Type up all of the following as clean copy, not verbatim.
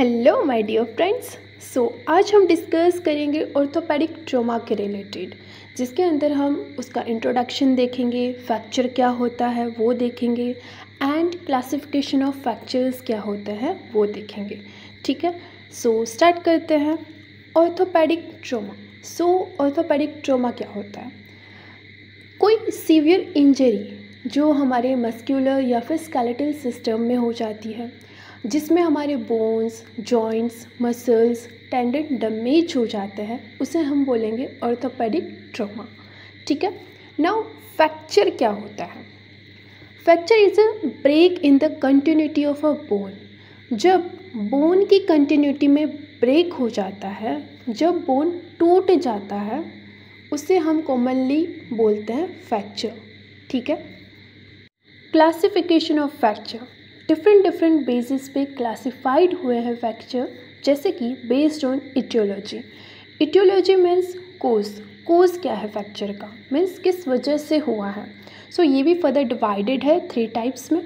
Hello my dear friends. आज हम discuss करेंगे ऑर्थोपेडिक ट्रॉमा के रिलेटेड, जिसके अंदर हम उसका इंट्रोडक्शन देखेंगे, फ्रैक्चर क्या होता है वो देखेंगे एंड क्लासिफिकेशन ऑफ फ्रैक्चर्स क्या होता है वो देखेंगे। ठीक है, स्टार्ट करते हैं। Orthopaedic trauma. ऑर्थोपेडिक ट्रॉमा क्या होता है? कोई सीवियर इंजरी जो हमारे मस्कुलर या फिर स्केलेटल सिस्टम में हो जाती है, जिसमें हमारे bones, joints, muscles, tendon damage हो जाते हैं, उसे हम बोलेंगे ऑर्थोपेडिक ट्रॉमा। ठीक है, नाउ फ्रैक्चर क्या होता है? Fracture is a break in the continuity of a bone. जब बोन की कंटिन्यूटी में ब्रेक हो जाता है, जब बोन टूट जाता है, उसे हम कॉमनली बोलते हैं फ्रैक्चर। ठीक है, classification of fracture. Different basis पे क्लासिफाइड हुए हैं फ्रैक्चर, जैसे कि based on etiology. Etiology means cause क्या है फ्रैक्चर का, मीन्स किस वजह से हुआ है। ये भी फर्दर डिवाइडेड है 3 टाइप्स में: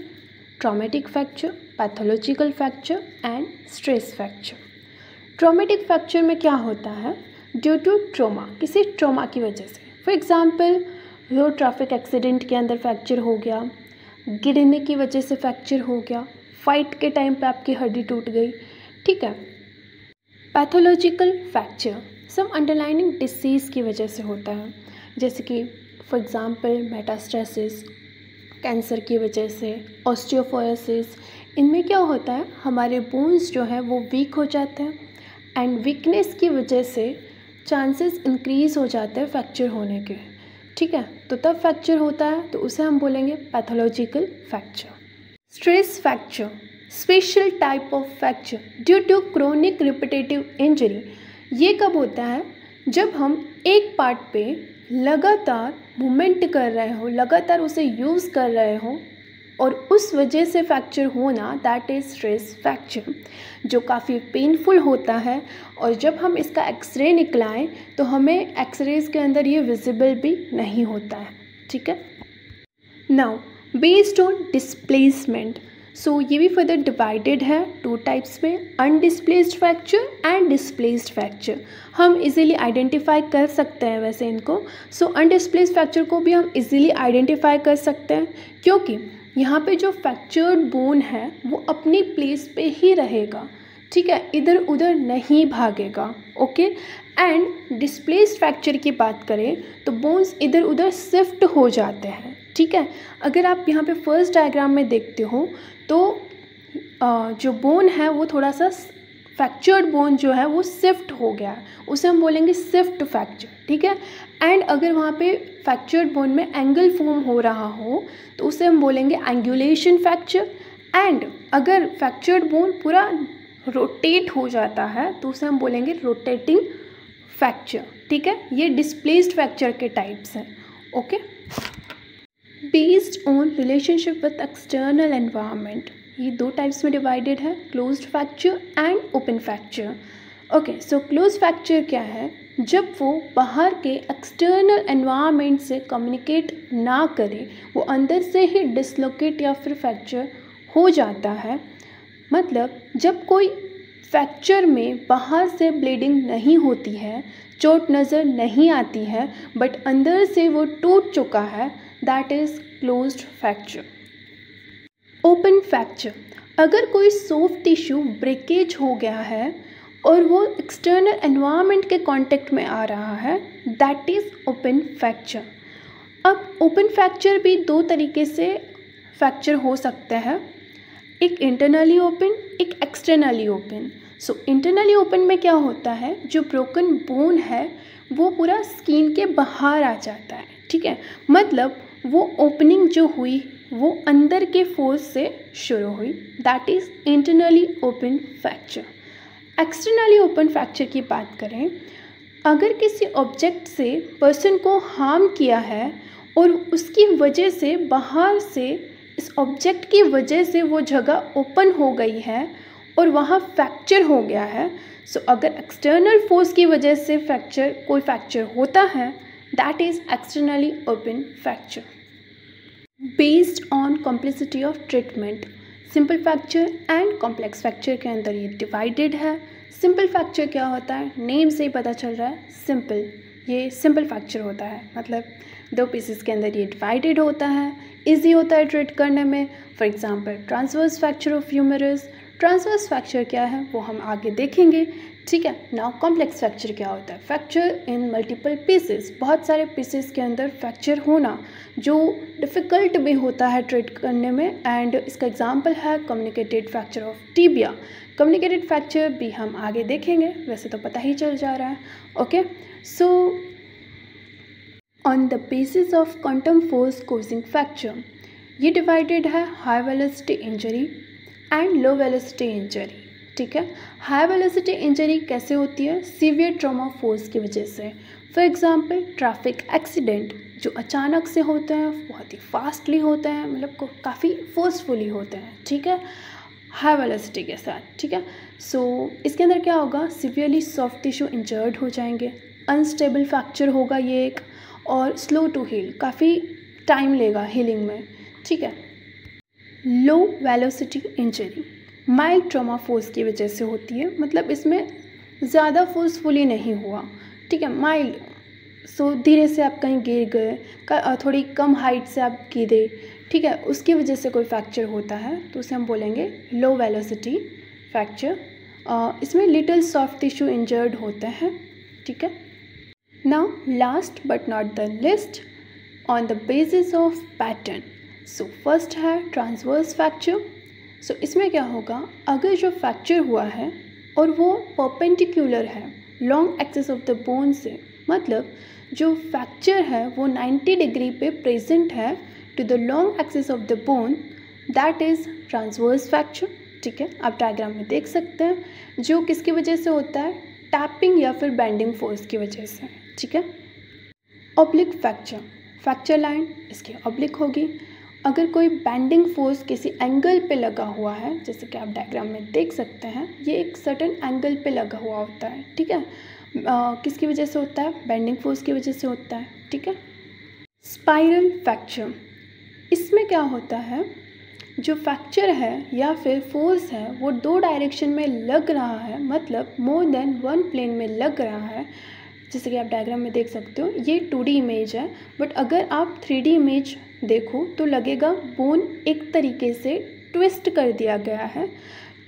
traumatic fracture, pathological fracture and stress fracture. Traumatic fracture में क्या होता है? ड्यू टू ट्रॉमा, किसी ट्रॉमा की वजह से। For example, road traffic accident के अंदर फ्रैक्चर हो गया, गिरने की वजह से फ्रैक्चर हो गया, फाइट के टाइम पे आपकी हड्डी टूट गई। ठीक है, पैथोलॉजिकल फ्रैक्चर सम अंडरलाइनिंग डिसीज़ की वजह से होता है, जैसे कि फॉर एग्जांपल मेटास्टेसिस, कैंसर की वजह से, ऑस्टियोपोरोसिस। इनमें क्या होता है, हमारे बोन्स जो है वो वीक हो जाते हैं एंड वीकनेस की वजह से चांसेस इंक्रीज़ हो जाते हैं फ्रैक्चर होने के। ठीक है, तो तब फ्रैक्चर होता है, तो उसे हम बोलेंगे pathological fracture. Stress fracture, special type of fracture due to chronic repetitive injury. ये कब होता है? जब हम एक पार्ट पे लगातार मूवमेंट कर रहे हो, लगातार उसे यूज़ कर रहे हो और उस वजह से फ्रैक्चर होना, दैट इज़ स्ट्रेस फ्रैक्चर, जो काफ़ी पेनफुल होता है। और जब हम इसका एक्सरे निकलाएं तो हमें एक्सरेज के अंदर ये विजिबल भी नहीं होता है। ठीक है, नाउ बेस्ड ऑन डिस्प्लेसमेंट। ये भी फर्दर डिवाइडेड है 2 टाइप्स में: अनडिस्प्लेस्ड फ्रैक्चर एंड डिस्प्लेस्ड फ्रैक्चर। हम इजीली आइडेंटिफाई कर सकते हैं वैसे इनको। अनडिस्प्लेस्ड फ्रैक्चर को भी हम इजीली आइडेंटिफाई कर सकते हैं, क्योंकि यहाँ पे जो फ्रैक्चर्ड बोन है वो अपनी प्लेस पे ही रहेगा। ठीक है, इधर उधर नहीं भागेगा। ओके, एंड डिस्प्लेस्ड फ्रैक्चर की बात करें तो बोन्स इधर उधर शिफ्ट हो जाते हैं। ठीक है, अगर आप यहाँ पे फर्स्ट डायग्राम में देखते हो तो जो बोन है वो थोड़ा सा फ्रैक्चर्ड बोन जो है वो शिफ्ट हो गया है, उसे हम बोलेंगे शिफ्ट फ्रैक्चर। ठीक है, एंड अगर वहाँ पे फ्रैक्चर्ड बोन में एंगल फॉर्म हो रहा हो तो उसे हम बोलेंगे एंगुलेशन फ्रैक्चर। एंड अगर फ्रैक्चर्ड बोन पूरा रोटेट हो जाता है तो उसे हम बोलेंगे रोटेटिंग फ्रैक्चर। ठीक है, ये डिस्प्लेस्ड फ्रैक्चर के टाइप्स हैं। Okay, based on relationship with external environment, ये 2 टाइप्स में डिवाइडेड है: closed fracture and open fracture. Okay, closed fracture क्या है? जब वो बाहर के एक्सटर्नल एनवायरनमेंट से कम्युनिकेट ना करे, वो अंदर से ही डिसलोकेट या फिर फ्रैक्चर हो जाता है। मतलब जब कोई फ्रैक्चर में बाहर से ब्लीडिंग नहीं होती है, चोट नज़र नहीं आती है, बट अंदर से वो टूट चुका है, that is closed fracture. Open fracture, अगर कोई सॉफ्ट टिश्यू ब्रेकेज हो गया है और वो एक्सटर्नल एनवायरनमेंट के कांटेक्ट में आ रहा है, दैट इज़ ओपन फ्रैक्चर। अब ओपन फ्रैक्चर भी 2 तरीके से फ्रैक्चर हो सकता है, एक इंटरनली ओपन, एक एक्सटर्नली ओपन। इंटरनली ओपन में क्या होता है, जो ब्रोकन बोन है वो पूरा स्किन के बाहर आ जाता है। ठीक है, मतलब वो ओपनिंग जो हुई वो अंदर के फोर्स से शुरू हुई, that is internally open fracture. Externally open fracture की बात करें, अगर किसी ऑब्जेक्ट से पर्सन को हार्म किया है और उसकी वजह से बाहर से, इस ऑब्जेक्ट की वजह से वो जगह ओपन हो गई है और वहाँ फ्रैक्चर हो गया है। अगर एक्सटर्नल फोर्स की वजह से कोई फ्रैक्चर होता है, that is externally open fracture. Based on complexity of treatment, simple fracture and complex fracture के अंदर ये डिवाइडेड है। सिंपल फ्रैक्चर क्या होता है, नेम से ही पता चल रहा है, सिंपल, ये सिंपल फ्रैक्चर होता है, मतलब 2 पीसेस के अंदर ये डिवाइडेड होता है, इजी होता है ट्रीट करने में। For example transverse fracture of humerus. Transverse fracture क्या है वो हम आगे देखेंगे, ठीक है। नाउ कॉम्प्लेक्स फ्रैक्चर क्या होता है, फ्रैक्चर इन मल्टीपल पीसेस, बहुत सारे पीसेस के अंदर फ्रैक्चर होना जो डिफ़िकल्ट भी होता है ट्रीट करने में। एंड इसका एग्जांपल है communicated fracture of tibia. Communicated fracture भी हम आगे देखेंगे, वैसे तो पता ही चल जा रहा है। Okay, so on the basis of quantum force causing fracture, ये डिवाइडेड है high velocity injury and low velocity injury, ठीक है। हाई वेलोसिटी इंजरी कैसे होती है, सीवियर ट्रॉमा फोर्स की वजह से। फॉर एग्जांपल ट्रैफिक एक्सीडेंट जो अचानक से होते हैं, बहुत ही फास्टली होते हैं, मतलब काफ़ी फोर्सफुली होते हैं, ठीक है, हाई वेलोसिटी के साथ, ठीक है। सो इसके अंदर क्या होगा, सिवियरली सॉफ्ट टिश्यू इंजर्ड हो जाएंगे, अनस्टेबल फ्रैक्चर होगा ये एक, और स्लो टू हील, काफ़ी टाइम लेगा हीलिंग में, ठीक है। Low velocity injury mild trauma force की वजह से होती है, मतलब इसमें ज़्यादा फोर्सफुली नहीं हुआ, ठीक है, माइल्ड। सो धीरे से आप कहीं गिर गए, थोड़ी कम हाइट से आप गिरे, ठीक है, उसकी वजह से कोई फ्रैक्चर होता है तो उसे हम बोलेंगे लो वेलोसिटी फ्रैक्चर। इसमें लिटिल सॉफ्ट टिश्यू इंजर्ड होते हैं, ठीक है। Now last but not the list, on the basis of pattern, so first है ट्रांसवर्स फ्रैक्चर। सो इसमें क्या होगा, अगर जो फ्रैक्चर हुआ है और वो परपेंडिकुलर है long axis of the bone से, मतलब जो फ्रैक्चर है वो 90 डिग्री पे प्रेजेंट है to the long axis of the bone, that is transverse fracture, ठीक है। आप डायग्राम में देख सकते हैं, जो किसकी वजह से होता है, टैपिंग या फिर बेंडिंग फोर्स की वजह से, ठीक है। ऑब्लिक फ्रैक्चर, फ्रैक्चर लाइन इसकी ऑब्लिक होगी। अगर कोई बेंडिंग फोर्स किसी एंगल पे लगा हुआ है, जैसे कि आप डायग्राम में देख सकते हैं, ये एक सर्टेन एंगल पे लगा हुआ होता है, ठीक है। किसकी वजह से होता है, बेंडिंग फोर्स की वजह से होता है, ठीक है। स्पाइरल फ्रैक्चर, इसमें क्या होता है, जो फ्रैक्चर है या फिर फोर्स है वो 2 डायरेक्शन में लग रहा है, मतलब मोर देन 1 प्लेन में लग रहा है, जैसे कि आप डायग्राम में देख सकते हो। ये 2D इमेज है, बट अगर आप 3D इमेज देखो तो लगेगा बोन एक तरीके से ट्विस्ट कर दिया गया है।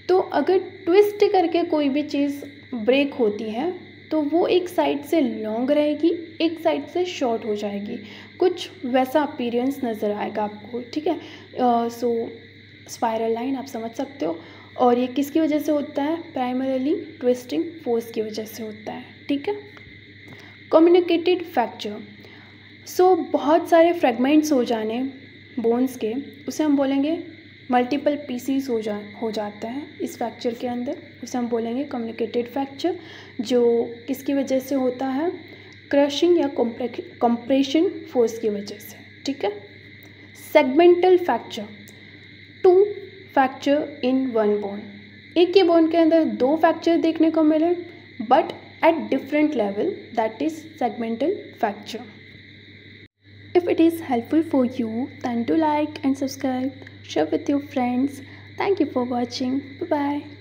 तो अगर ट्विस्ट करके कोई भी चीज़ ब्रेक होती है तो वो एक साइड से लॉन्ग रहेगी, एक साइड से शॉर्ट हो जाएगी, कुछ वैसा अपीयरेंस नज़र आएगा आपको, ठीक है। सो स्पाइरल लाइन आप समझ सकते हो, और ये किसकी वजह से होता है, प्राइमरीली ट्विस्टिंग फोर्स की वजह से होता है, ठीक है। कम्युनिकेटेड फ्रैक्चर, सो बहुत सारे फ्रेगमेंट्स हो जाने बोन्स के, उसे हम बोलेंगे मल्टीपल पीसीस हो जाता है इस फ्रैक्चर के अंदर, उसे हम बोलेंगे कम्युनिकेटेड फ्रैक्चर, जो किसकी वजह से होता है, क्रशिंग या कंप्रेशन फोर्स की वजह से, ठीक है। सेगमेंटल फ्रैक्चर, 2 फ्रैक्चर इन 1 बोन, एक ही बोन के अंदर 2 फ्रैक्चर देखने को मिले but at different level, that is segmental fracture. If it is helpful for you, then do like and subscribe, share with your friends. Thank you for watching. Bye bye.